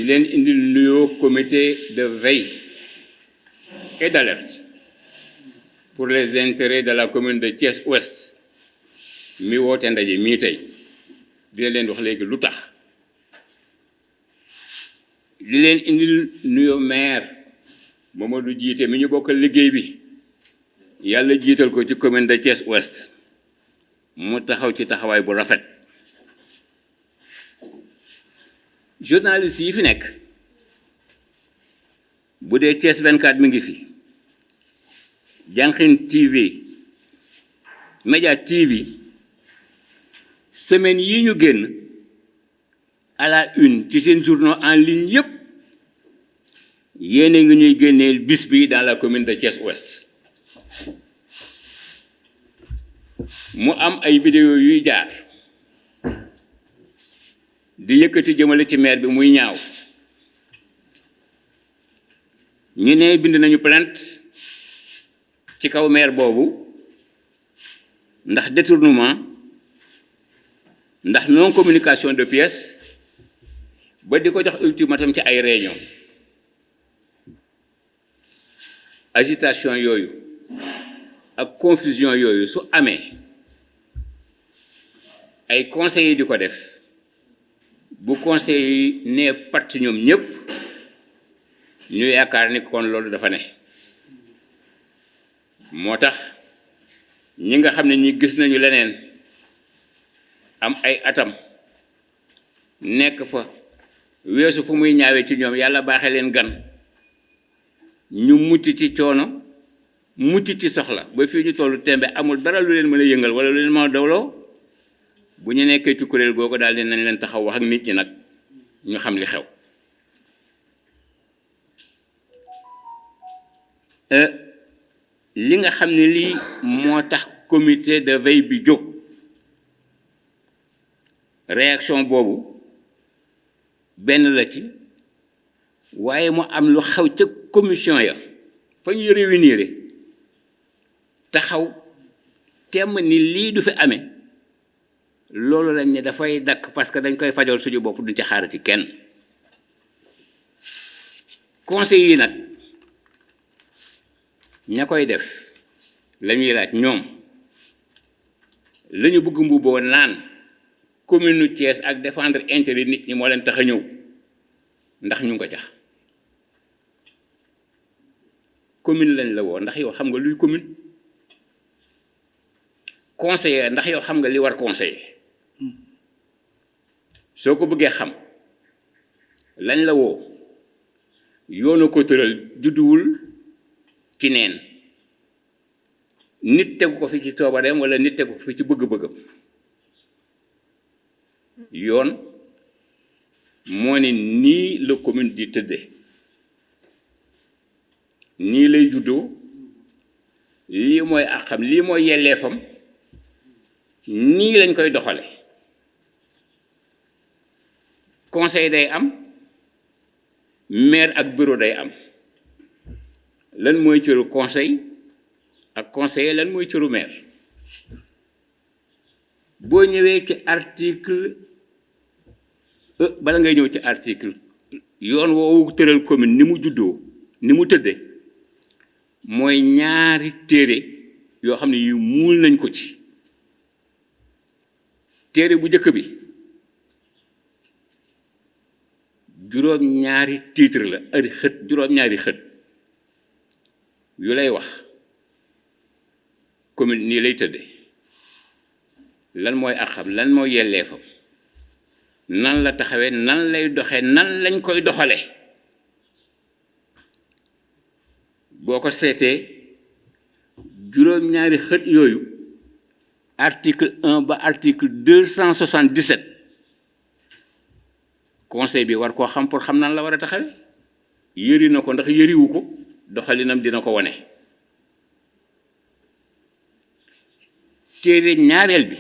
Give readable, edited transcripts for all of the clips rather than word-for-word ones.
di leen indil nuyoo comité de veille et d'alerte pour les intérêts de la commune de Thiès Ouest mi woote ndaje mii tey di leen wax léegi lu tax di leen indil nuyoo maire Mamadou Jiite mi ñu bokkal liggéey bi yàlla jiital ko ci commune de Thiès Ouest mu taxaw ci taxawaay bu rafet journaliste yi fi nekk bu dee Thiès 24 mi ngi fi Jànqin TV Média TV semaine yi ñu génn à la une ci seen journaux en ligne yépp yéene ngi ñuy génneel bis bi dans la commune de Thiès Ouest mu am ay vidéo yuy jaar di yëkkati jëmale ci maire bi muy ñaaw ñu ne bind nañu plainte ci kaw maire boobu ndax détournement ndax non communication de pièces ba di ko jox ultimatum ci ay réunion agitation yooyu ak confusion yooyu su amee ay conseillers di ko def bu conseillers yi nee pat ñoom ñëpp ñu yaakaar ni kon loolu dafa ne moo tax ñi nga xam ne ñi gis nañu leneen am ay atam nekk fa weesu fu muy ñaawee ci ñoom yàlla baaxee leen gan ñu mucc ci coono mucc ci soxla ba fii ñu tollu tembe amul dara lu leen mën a yëngal wala lu leen mën a dawloo bu ñu nekkee ci kuréel googu daal di nañ leen taxaw wax ak nit ñi nag ñu xam li xew li nga xam ne lii moo tax comité de veille bi jóg réaction boobu benn la ci waaye mu am lu xew ca commission ya fa ñu réunir taxaw temm ni lii du fi amee loolu lañ ne dafay dakk parce que dañ koy fajal suñu bopp duñ ci xaarati kenn conseil yi nag ña koy def lañuy laaj ñoom lañu bëgg mbubboo naan commune Thiès ak défendre intérêt nit ñi moo leen tax a ñëw ndax ñu ngi ko cax commune lañ la woo ndax yow xam nga luy commune conseiller ndax yow xam nga li war conseiller soo ko bëggee xam lañ la woo yoonu ko tëral judduwul ci neen nit tegu ko fi ci toobareem wala nit tegu ko fi ci bëgg-bëggam yoon moo ne nii la commune di tëdde nii lay juddoo lii mooy àqam lii mooy yelleefam nii lañ koy doxale conseil day am maire ak bureau day am lan mooy cëru conseil ak conseiller lan mooy cëru maire boo ñëwee ci article bala ngay ñëw ci article yoon woowu tëral commune ni mu juddoo ni mu tëdde mooy ñaari téere yoo xam ne yu muul nañ ko ci téere bu njëkk bi juróom-ñaari titre la ari xët juróom-ñaari xët yu lay wax commune nii lay tëdde lan mooy axam lan mooy yelleefam nan la taxawee nan lay doxee nan lañ koy doxale boo ko seetee juróom-ñaari xët yooyu article 1 ba article 277 conseil bi war koo xam pour xam nan la war a taxawee yëri na ko ndax yëriwu ko doxalinam dina ko wane téere ñaareel bi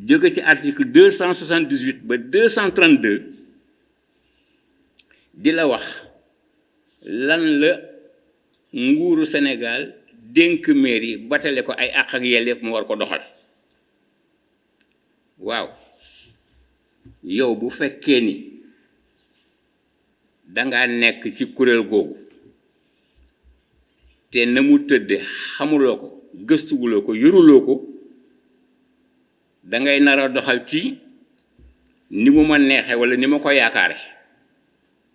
jóge ci article 278 ba 232 di la wax lan la nguuru Sénégal dénk mairie batale ko ay àq ak yelleef mu war ko doxal waaw yow bu fekkee ni dangaa nekk ci kuréel googu te na mu tëdde xamuloo ko gëstuwuloo ko yoruloo ko dangay nar a doxal ci ni mu ma neexe walla ni ma ko yaakaare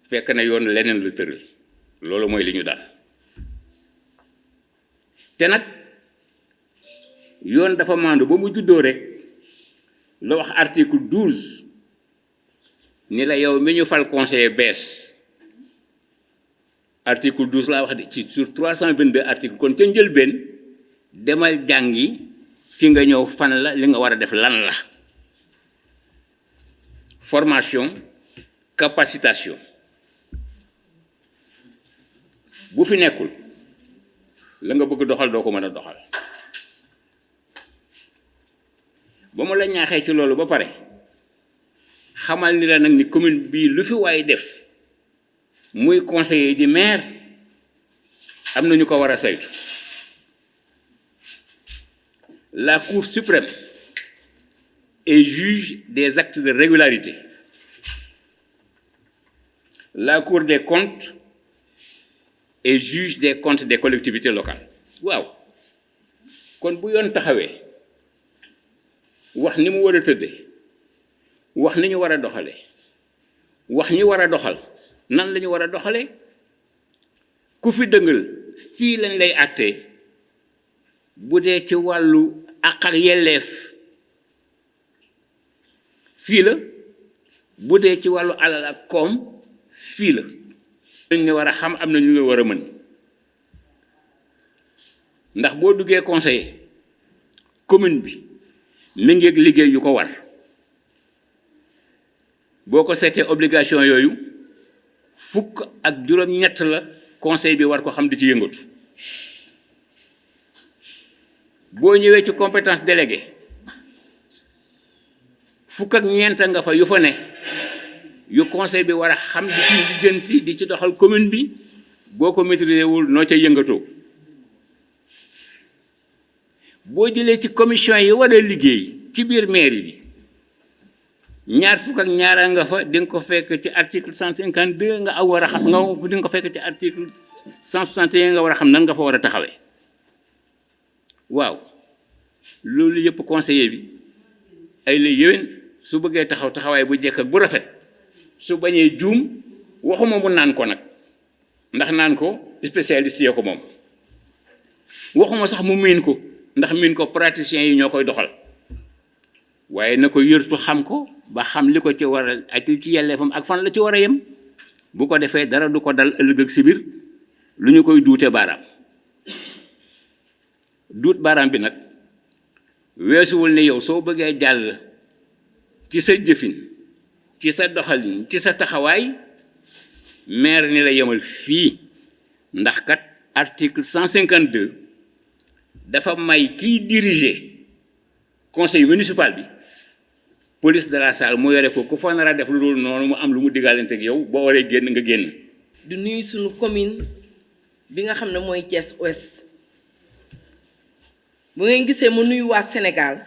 fekk na yoon leneen lu tëral loolu mooy li ñu dal te nag yoon dafa maandu ba mu juddoo rek la wax article 12 ni la yow mi ñu fal conseiller bees article 12 laa wax de ci sur 322 article kon ca njëlbeen demal jàngi fi nga ñëw fan la li nga war a def lan la formation capacitation bu fi nekkul la nga bëgg doxal doo ko mën a doxal ba mu la ñaaxee ci loolu ba pare xamal ni la nag ni commune bii lu fi waay def muy conseiller di maire am na ñu ko war a saytu la Cour suprême est juge des actes de régularité la Cour des comptes est juge des comptes des collectivités locales waaw kon bu yoon taxawee wax ni mu war a tëddee wax ni ñu war a doxalee wax ñi war a doxal nan la ñu war a doxalee ku fi dëngal fii lañ lay àttee bu dee ci wàllu àq ak yelleef fii la bu dee ci wàllu alal ak koom fii la ñu war a xam am na ñu nga war a mën ndax boo duggee conseiller commune bi mi ngi liggéey yu ko war boo ko seetee obligation yooyu fukk ak juróom-ñett la conseil bi war ko xam di ci yëngatu boo ñëwee ci compétence déléguée fukk ak ñeent nga fa yu fa ne yu conseil bi war a xam di ci lijjanti di ci doxal commune bi boo ko maîtriser wul noo ca yëngatoo boo jëlee ci commission yi war a liggéey ci biir mairie bi ñaar fukk ak ñaara nga fa di nga ko fekk ci article 152 nga aw war a xam nga di nga ko fekk ci article 161 nga war a xam nan nga fa war a taxawee waaw loolu yëpp conseiller bi ay la yéwén su bëggee taxaw taxawaay bu jekk ak bu rafet su bañee juum waxuma mu naan ko nag ndax naan ko spécialiste yee ko moom waxuma sax mu miin ko ndax miin ko praticiens yi ñoo koy doxal waaye na ko yërtu xam ko ba xam li ko ci war a ak ci yelleefam ak fan la ci war a yem bu ko defee dara du ko dal ëllëg ak si biir lu ñu koy duute baaraam duut baaraam bi nag weesuwul ne yow soo bëggee jàll ci sa jëfin ci sa doxalin ci sa taxawaay maire ni la yemal fii ndax kat article 152 dafa may kiy diriger conseil municipal bi police de la salle mu yore ko ku fa nar a def lu dul noonu mu am lu mu digaalante ak yow boo waree génn nga génn. di nuyu suñu commune bi nga xam ne mooy Thiès Ouest bu ngeen gisee mu nuyu waa Sénégal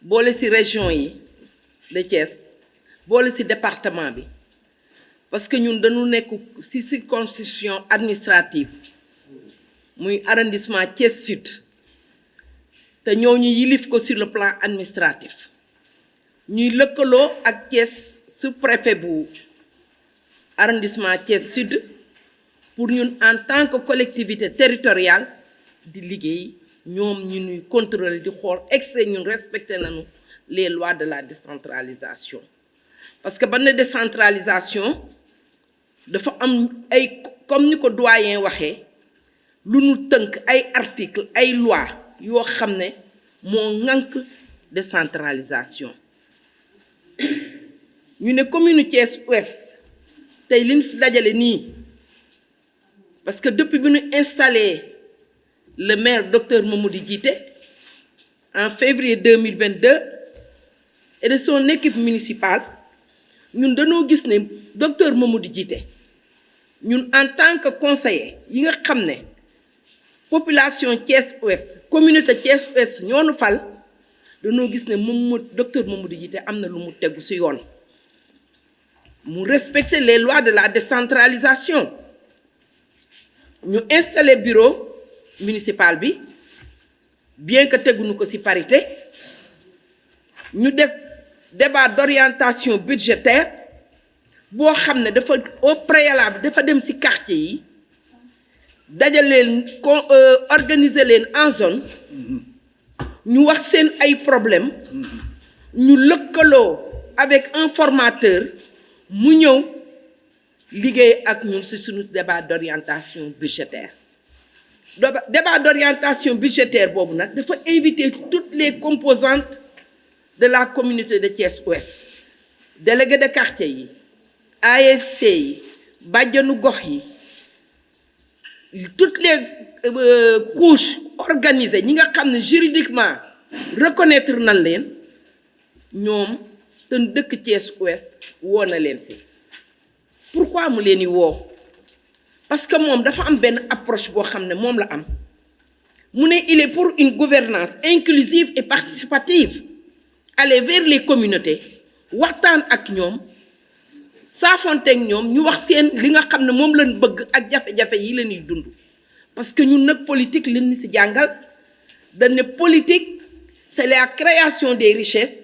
boole ci région yi de Thiès boole ci département bi parce que ñun dañu nekk ci circonscription administrative muy arrondissement Thiès Sud te ñooñu yilif ko sur le plan administratif ñuy lëkkaloo ak Thiès sous-préfet bu arrondissement Thiès Sud pour ñun en tant que collectivité territoriale di liggéey ñoom ñu ñuy contrôler di xool excès ñun respecté nañu les lois de la décentralisation parce que ba ne décentralisation dafa am ay comme ni ko doyen waxee lu nu tënk ay article ay loi yoo xam ne moo ŋànk décentralisation ñu ne commune Thiès Ouest tey li ñu fi dajale nii parce que depuis bi ñu installé le maire docteur Mamadou Djité en février 2022 et de son équipe municipale ñun dañoo gis ne docteur Mamadou Djité ñun en tant que conseiller yi nga xam ne population Thiès Ouest communauté Thiès Ouest ñoo nu fal dañoo gis ne docteur Mamadou Djité am na lu mu tegu ci yoon mu respecter les lois de la décentralisation ñu installer bureau municipal bi bien que teguñu ko ci parité ñu def débat d'orientation budgétaire boo xam ne dafa au préalable dafa dem ci quartier yi dajal leen organiser leen en zone ñu wax seen ay problème ñu lëkkaloo avec un formateur mu ñëw liggéey ak ñun ci suñu débat d'orientation budgétaire débat d'orientation budgétaire boobu nag dafa inviter toutes les composantes de la communauté de Thiès Ouest délégué de quartier yi ASC yi bàjjanu gox yi toutes les couches organisées ñi nga xam ne juridiquement reconnaître nañ leen ñoom te dëkk Thiès Ouest woo na leen ci pourquoi mu leen di woo parce que moom dafa am benn approche boo xam ne moom la am mu ne il est pour une gouvernance inclusive et participative aller vers les communautés waxtaan ak ñoom saafonteeg ñoom ñu wax seen li nga xam ne moom lañ bëgg ak jafe-jafe yi la ñuy dund parce que ñun nag politique li ñu ci jàngal dañ ne politique c'est la création des richesses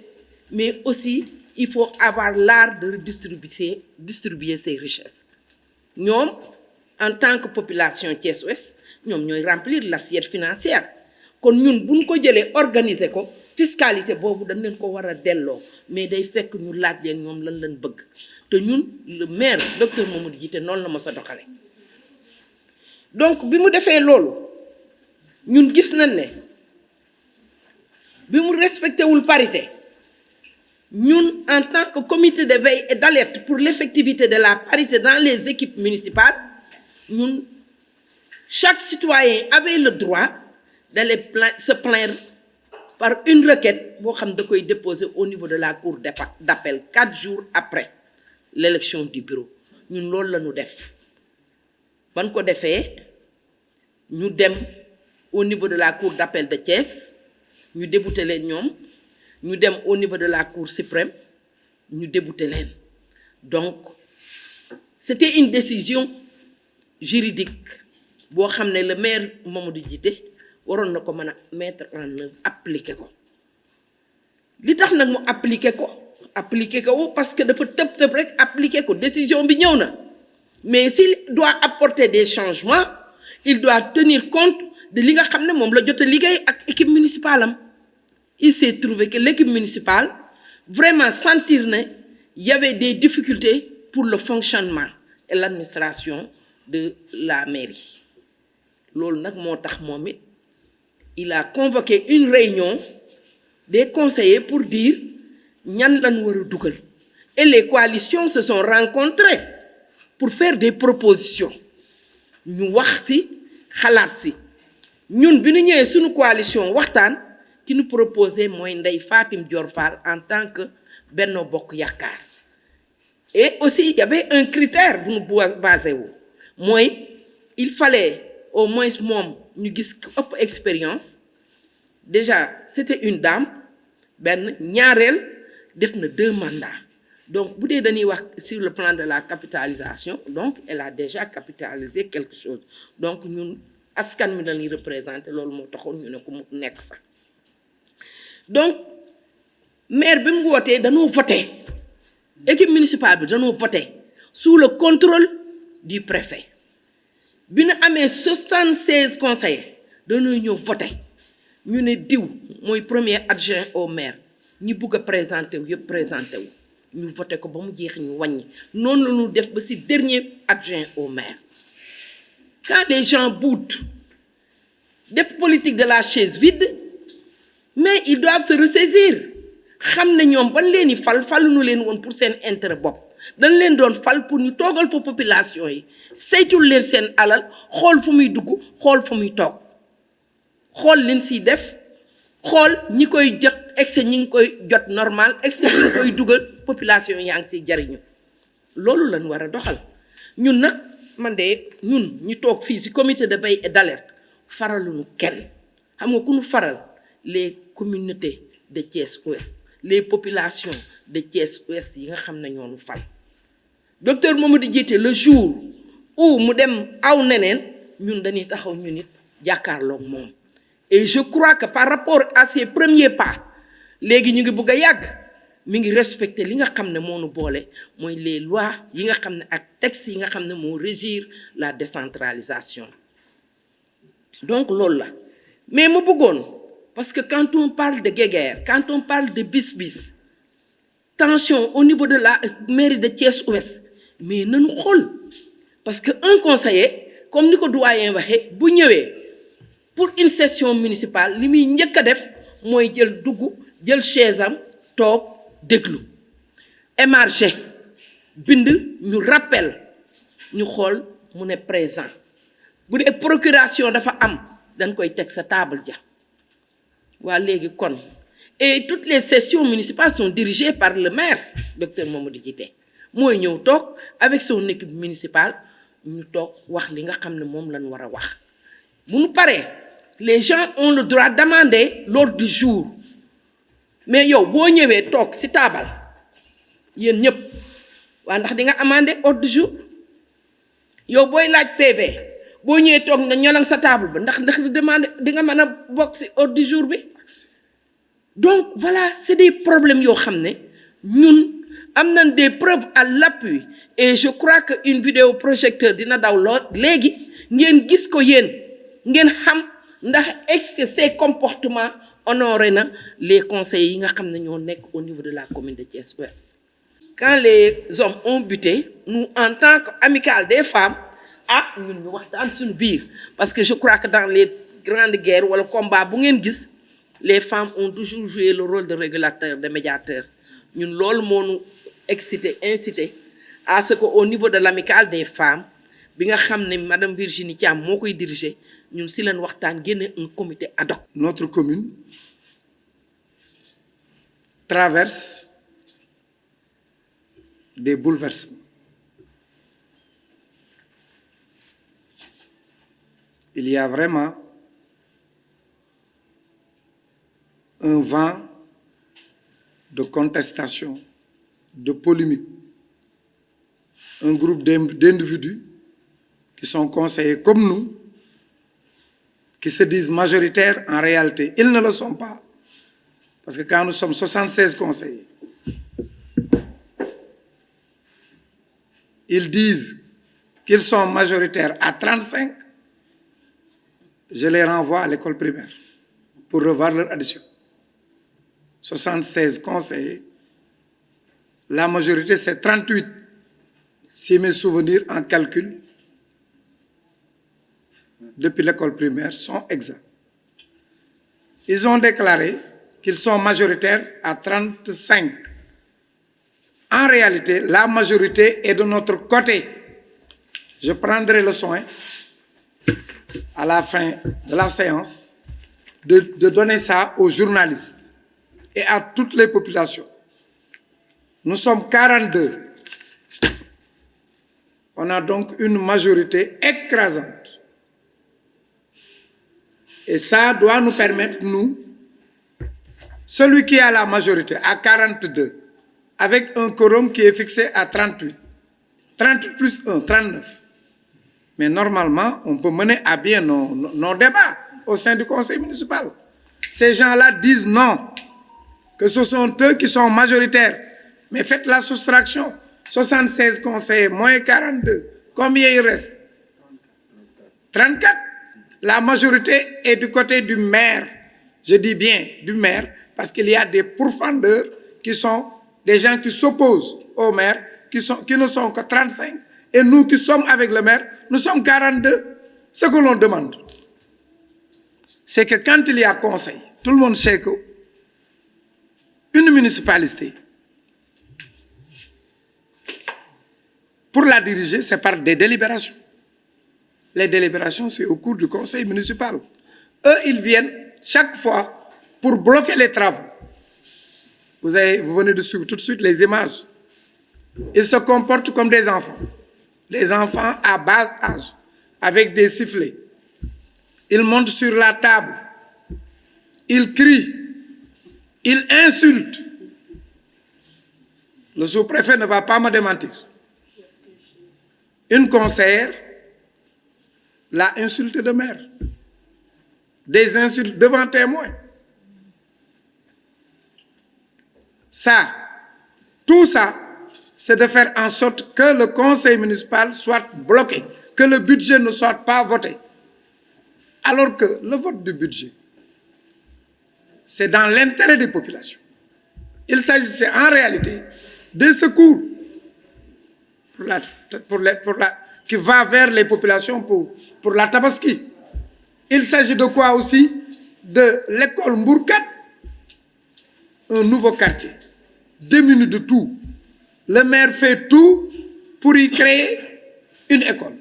mais aussi il faut avoir l'art de distribuer ces richesses ñoom en tant que population Thiès Ouest ñoom ñooy remplir l'assiette financière kon ñun buñ ko jëlee organiser ko fiscalité boobu dañ leen ko war a delloo mais day fekk ñu laaj leen ñoom lan lañ bëgg te ñun le maire docteur Mamadou Djité noonu la ma sa doxale donc bi mu defee loolu ñun gis nañ ne bi mu respecté wul parité ñun en tant que comité de veille et d'alerte pour l'effectivité de la parité dans les équipes municipales ñun chaque citoyen avait le droit d'aller se plaindre par une requête boo xam da koy déposer au niveau de la cour d'appel 4 jours après l'élection du bureau ñun loolu la ñu def ban ko defee ñu dem au niveau de la cour d'appel de Thiès ñu débouté leen ñoom ñu dem au niveau de la cour suprême ñu débouté leen donc c'était une décision juridique boo xam ne le maire Mamadou Djité waroon na ko mën a mettre en œuvre appliquer ko li tax nag mu appliquer ko parce que dafa tëb rek appliquer ko décision bi ñëw na mais s'il doit apporter des changements il doit tenir compte de li nga xam ne moom la jot a liggéey ak équipe municipale am il s'est trouvé que l'équipe municipale vraiment sentir ne y avait des difficultés pour le fonctionnement et l'administration de la mairie loolu nag moo tax moom it il a convoqué une réunion des conseillers pour dire ñan lañ war a dugal et les coalitions se sont rencontrées pour faire des propositions ñu wax ci xalaat ci ñun bi ñu ñëwee suñu coalition waxtaan ki ñu proposé mooy Ndeye Fatim Dior Fall en tant que Benno Bokk Yaakaar et aussi il y avait un critère bu ñu basé wu mooy il fallait au moins moom ñu gis ëpp expérience déjà c'était une dame benn ñaareel def na 2 mandats donc bu dee dañuy wax sur le plan de la capitalisation donc elle a déjà capitalisé quelque chose donc ñun askan mi lañuy représenter loolu moo taxoon ñu ne ko mu nekk fa donc maire bi mu wootee dañoo voté équipe municipale bi dañoo voté sous le contrôle du préfet bi ñu amee 76 conseillers dañoo ñëw voté ñu ne diw mooy premier adjoint au maire ñi bugg a présenté wu yëpp présenté wu ñu voté ko ba mu jeex ñu wàññi noonu la ñu def ba ci dernier adjoint au maire quand les gens boudent def politique de la chaise vide mais ils doivent se ressaisir xam ne ñoom ban leen di faluñu leen woon pour seen intérêt bopp dañ leen doon fal pour ñu toogal fa population yi saytul leen seen alal xool fu muy dugg xool fu muy toog xool leen siy def xool ñi koy jot excès ñi ngi koy jot normal excès ñi ngi koy dugal population yaa ngi siy jariñu loolu lañ war a doxal ñun nag man de ñun ñu toog fii ci comité de veille et d'alerte faraluñu kenn xam nga ku ñu faral les communautés de Thiès Ouest les populations de Thiès Ouest yi nga xam ne ñoo ñu fal docteur Mamadou Djité le jour où mu dem aw neneen ñun dañuy taxaw ñu nit jàkkaarloog moom. Et je crois que par rapport à ses premiers pas léegi ñu ngi bëgg a yàgg mi ngi respecter li nga xam ne moo nu boole mooy les lois yi nga xam ne ak textes yi nga xam ne moo régir la décentralisation. Donc loolu la mais ma bëggoon parce que quand on parle de guéguerre quand on parle de bis-bis tension au niveau de la mairie de Thiès-Ouest mais nañu xool parce que un conseiller comme ni ko doyen waxee bu ñëwee pour une session municipale li muy njëkk a def mooy jël dugg jël chaise am toog déglu émarger bind ñu rappel ñu xool mu ne présent bu dee procuration dafa am dañ koy teg sa table ja waa léegi kon et toutes les sessions municipales sont dirigées par le maire docteur Mamadou Djité mooy ñëw toog avec son équipe municipale ñu toog wax li nga xam ne moom lañ war a wax bu ñu paree les gens ont le droit d'amender l'ordre du jour mais yow boo ñëwee toog ci taabal yéen ñëpp waa ndax di nga amender ordre du jour yow booy laaj PV boo ñëwee toog na ñolang sa table ba ndax demande di nga mën a bokk ci ordre du jour bi. Donc voilà c'est des problèmes yoo xam ne ñun am nañ des preuves à l'appui et je crois que une vidéo projecteur dina daw lool léegi ngeen gis ko yéen ngeen xam ndax est-ce que ces comportements honoré na les conseillers yi nga xam ne ñoo nekk au niveau de la commune de Thiès-Ouest. Quand les hommes ont buté nous en tant qu'amicale des femmes ñun ñu waxtaan suñu biir parce que je crois que dans les grandes guerres wala combat bu ngeen gis les femmes ont toujours joué le rôle de régulateur de médiateur ñun loolu moo ñu incité à ce que au niveau de l'amicale des femmes bi nga xam ne madame Virginie Thiam moo koy diriger ñun si leen waxtaan génne un comité ad hoc. Notre commune traverse des bouleversements. Il y a vraiment un vent de contestation, de polémique. Un groupe d'individus qui sont conseillers comme nous, qui se disent majoritaires, en réalité, ils ne le sont pas. Parce que quand nous sommes 76 conseillers, ils disent qu'ils sont majoritaires à 35, je les renvoie à l'école primaire pour revoir leur addition. 76 conseillers, la majorité c'est 38, si mes souvenirs en calcul depuis l'école primaire sont exacts. Ils ont déclaré qu'ils sont majoritaires à 35. En réalité, la majorité est de notre côté. Je prendrai le soin, à la fin de la séance, de donner ça aux journalistes et à toutes les populations. Nous sommes 42. On a donc une majorité écrasante. Et ça doit nous permettre, nous, celui qui a la majorité à 42, avec un quorum qui est fixé à 38, 38 plus 1, 39. Mais normalement, on peut mener à bien nos débats au sein du conseil municipal. Ces gens-là disent non, que ce sont eux qui sont majoritaires. Mais faites la soustraction, 76 conseillers moins 42, combien il reste? 34. La majorité est du côté du maire. Je dis bien du maire, parce qu'il y a des pourfendeurs qui sont des gens qui s'opposent au maire, qui ne sont que 35. Et nous qui sommes avec le maire, nous sommes 42. Ce que l'on demande, c'est que quand il y a conseil, tout le monde sait qu'une municipalité, pour la diriger, c'est par des délibérations. Les délibérations, c'est au cours du conseil municipal. Eux, ils viennent chaque fois pour bloquer les travaux. Vous venez de suivre tout de suite les images. Ils se comportent comme des enfants. Les enfants à bas âge, avec des sifflets. Ils montent sur la table. Ils crient. Ils insultent. Le sous-préfet ne va pas me démentir. Une conseillère l'a insulté de maire. Des insultes devant témoins. Ça, tout ça, c'est de faire en sorte que le conseil municipal soit bloqué, que le budget ne soit pas voté. Alors que le vote du budget, c'est dans l'intérêt des populations. Il s'agissait en réalité des secours qui va vers les populations pour la Tabaski. Il s'agit de quoi aussi? De l'école Mbourkat, un nouveau quartier, démuni de tout. Le maire fait tout pour y créer une école.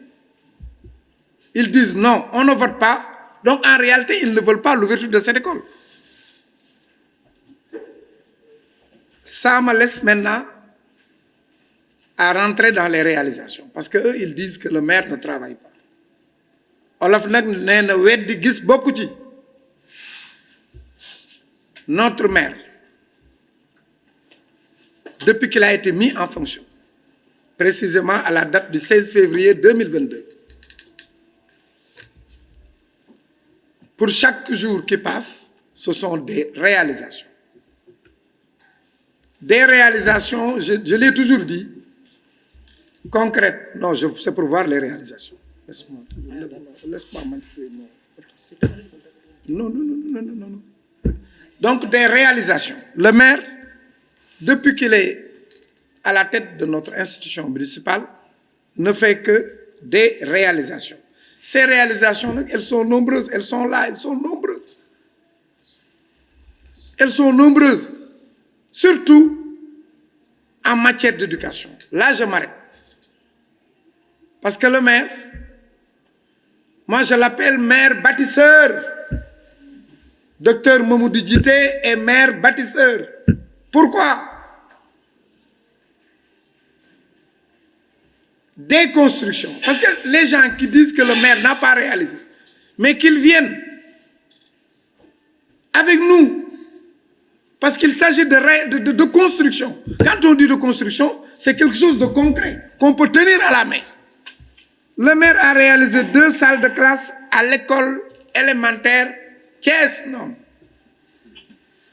Ils disent non, on ne vote pas. Donc en réalité, ils ne veulent pas l'ouverture de cette école. Ça me laisse maintenant à rentrer dans les réalisations. Parce qu'eux, ils disent que le maire ne travaille pas. Olaf nag nee na weddi gis bokku ci. Notre maire, depuis qu'il a été mis en fonction, précisément à la date du 16 février 2022, pour chaque jour qui passe, ce sont des réalisations. Des réalisations, je l'ai toujours dit, concrètes. Non, c'est pour voir les réalisations. Laisse-moi manipuler. Non. Donc, des réalisations. Le maire, depuis qu'il est à la tête de notre institution municipale, ne fait que des réalisations. Ces réalisations, elles sont nombreuses, elles sont là, elles sont nombreuses. Elles sont nombreuses, surtout en matière d'éducation. Là, je m'arrête. Parce que le maire, moi je l'appelle maire bâtisseur. Docteur Mamoudou Djité est maire bâtisseur. Pourquoi? Des constructions. Parce que les gens qui disent que le maire n'a pas réalisé, mais qu'ils viennent avec nous, parce qu'il s'agit de construction. Quand on dit de construction, c'est quelque chose de concret, qu'on peut tenir à la main. Le maire a réalisé 2 salles de classe à l'école élémentaire Thiès Nord.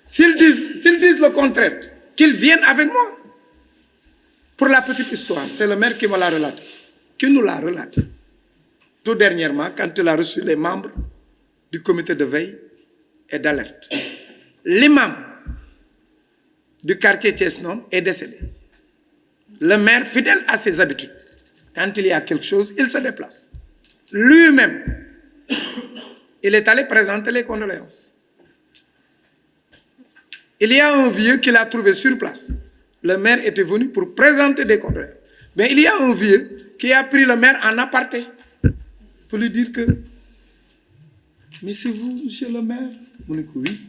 S'ils disent le contraire, qu'ils viennent avec moi. Pour la petite histoire, c'est le maire qui me l'a relaté, qui nous l'a relaté. Tout dernièrement, quand il a reçu les membres du comité de veille et d'alerte. L'imam du quartier Thiès Nord est décédé. Le maire, fidèle à ses habitudes, quand il y a quelque chose, il se déplace. Lui-même, il est allé présenter les condoléances. Il y a un vieux qu'il a trouvé sur place. Le maire était venu pour présenter des condoléances. Mais il y a un vieux qui a pris le maire en aparté pour lui dire que « Mais c'est vous, monsieur le maire ?» Mon dit oui.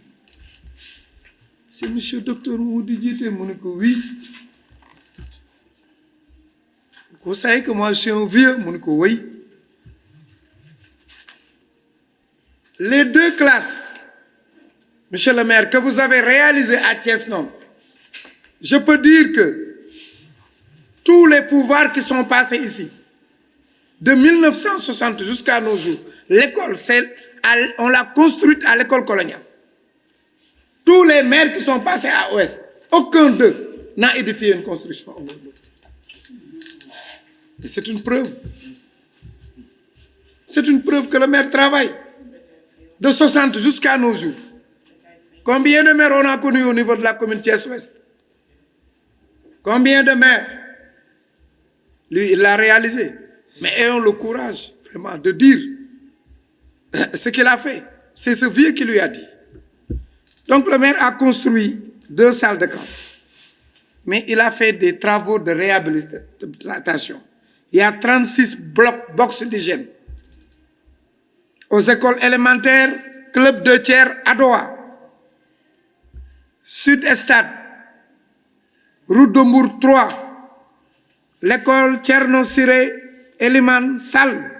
« C'est monsieur docteur Mamoudou Djité ?» Mon dit oui. « Vous savez que moi je suis un vieux ?» Mon dit oui. Les 2 classes, monsieur le maire, que vous avez réalisées à Thiès Nord, je peux dire que tous les pouvoirs qui sont passés ici, de 1960 jusqu'à nos jours, l'école, on l'a construite à l'école coloniale. Tous les maires qui sont passés à Ouest, aucun d'eux n'a édifié une construction. Et c'est une preuve. C'est une preuve que le maire travaille. De 60 jusqu'à nos jours. Combien de maires on a connus au niveau de la commune Thiès-Ouest? Combien de maires? Lui, il l'a réalisé. Mais ayons le courage, vraiment, de dire ce qu'il a fait. C'est ce vieux qui lui a dit. Donc le maire a construit 2 salles de classe. Mais il a fait des travaux de réhabilitation. Il y a 36 box d'hygiène. Aux écoles élémentaires, Club de Thiers, Adoa, Sud-Estade, Route de Mbour 3, l'école Tcherno Siré, Eliman, Sal,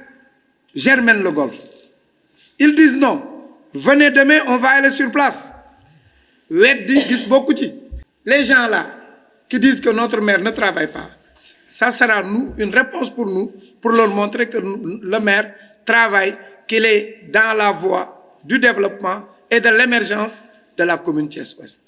Germaine Le Golf. Ils disent non, venez demain, on va aller sur place. Les gens là qui disent que notre maire ne travaille pas, ça sera une réponse pour nous, pour leur montrer que le maire travaille, qu'il est dans la voie du développement et de l'émergence de la commune Thiès-Ouest.